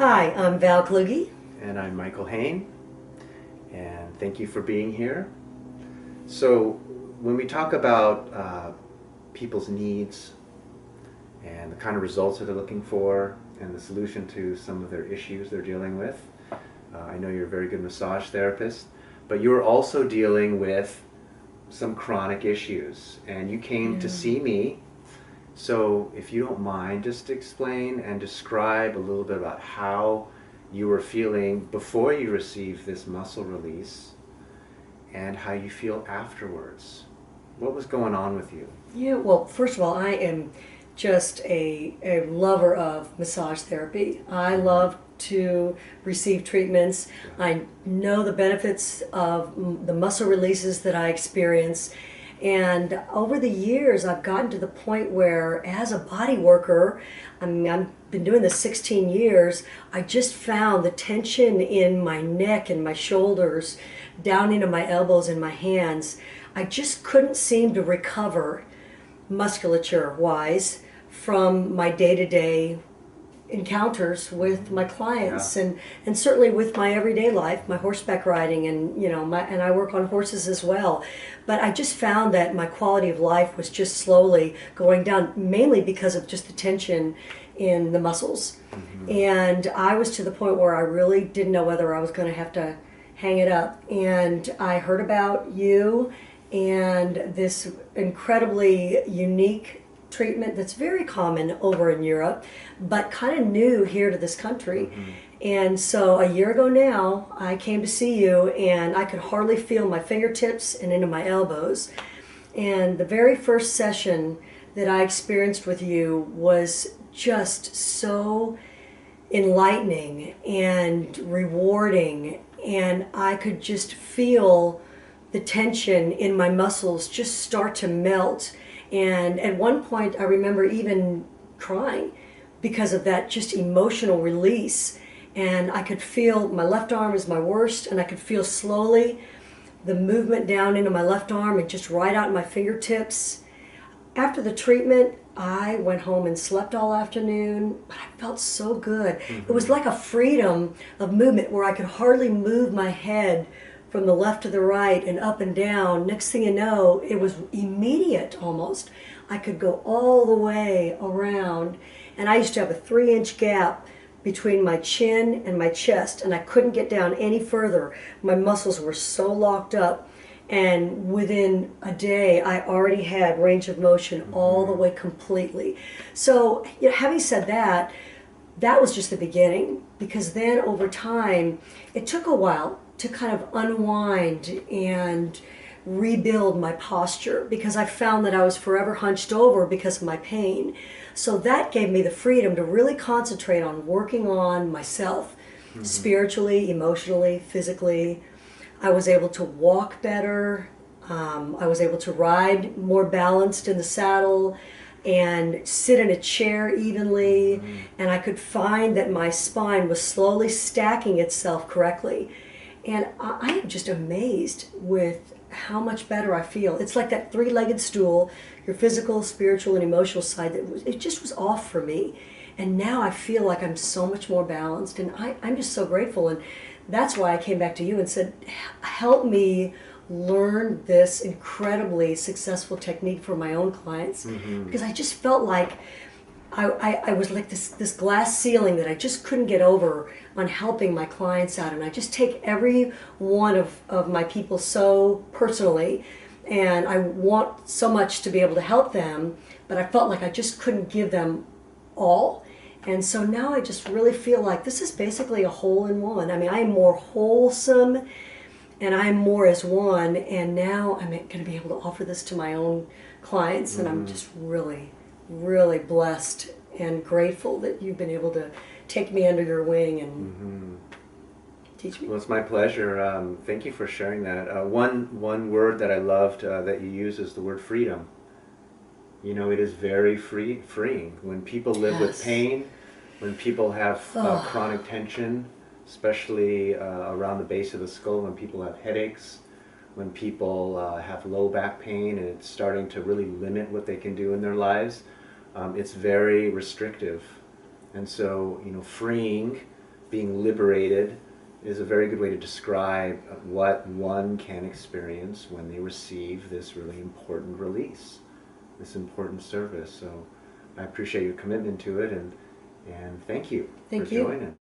Hi, I'm Val Kluge. And I'm Michael Hain, and thank you for being here. So, when we talk about people's needs and the kind of results that they're looking for and the solution to some of their issues they're dealing with, I know you're a very good massage therapist, but you're also dealing with some chronic issues, and you came to see me. So, if you don't mind, just explain and describe a little bit about how you were feeling before you received this muscle release and how you feel afterwards. What was going on with you? Yeah, well, first of all, I am just a lover of massage therapy. I love to receive treatments. I know the benefits of the muscle releases that I experience. And over the years, I've gotten to the point where, as a body worker, I've been doing this 16 years, I just found the tension in my neck and my shoulders, down into my elbows and my hands. I just couldn't seem to recover musculature-wise from my day-to-day encounters with my clients, and certainly with my everyday life, my horseback riding, and and I work on horses as well. But I just found that my quality of life was just slowly going down, mainly because of just the tension in the muscles. And I was to the point where I really didn't know whether I was going to have to hang it up. And I heard about you and this incredibly unique treatment that's very common over in Europe, but kind of new here to this country. And so a year ago now, I came to see you, and I could hardly feel my fingertips and into my elbows. And the very first session that I experienced with you was just so enlightening and rewarding, and I could just feel the tension in my muscles just start to melt. And at one point, I remember even crying because of that just emotional release. And I could feel my left arm is my worst, and I could feel slowly the movement down into my left arm and just right out in my fingertips. After the treatment, I went home and slept all afternoon, but I felt so good. It was like a freedom of movement where I could hardly move my head from the left to the right and up and down. Next thing you know, it was immediate almost. I could go all the way around, and I used to have a 3-inch gap between my chin and my chest, and I couldn't get down any further. My muscles were so locked up, and within a day, I already had range of motion all the way completely. So, having said that, that was just the beginning, because then over time, it took a while to kind of unwind and rebuild my posture, because I found that I was forever hunched over because of my pain. So that gave me the freedom to really concentrate on working on myself, spiritually, emotionally, physically. I was able to walk better. I was able to ride more balanced in the saddle and sit in a chair evenly. And I could find that my spine was slowly stacking itself correctly. And I am just amazed with how much better I feel. It's like that 3-legged stool, your physical, spiritual, and emotional side, it just was off for me. And now I feel like I'm so much more balanced, and I'm just so grateful. And that's why I came back to you and said, help me learn this incredibly successful technique for my own clients. Because I just felt like I was like this glass ceiling that I just couldn't get over on helping my clients out. And I just take every one of my people so personally, and I want so much to be able to help them, but I felt like I just couldn't give them all. And so now I just really feel like this is basically a hole-in-one. I mean, I am more wholesome, and I'm more as one, and now I'm going to be able to offer this to my own clients, and I'm just really blessed and grateful that you've been able to take me under your wing and teach me. Well, it's my pleasure. Thank you for sharing that. One word that I loved that you used is the word freedom. You know, it is very freeing. When people live with pain, when people have chronic tension, especially around the base of the skull, when people have headaches, when people have low back pain and it's starting to really limit what they can do in their lives, it's very restrictive. And so, freeing being liberated is a very good way to describe what one can experience when they receive this really important release, this important service. So I appreciate your commitment to it, and thank you Thank for you. joining.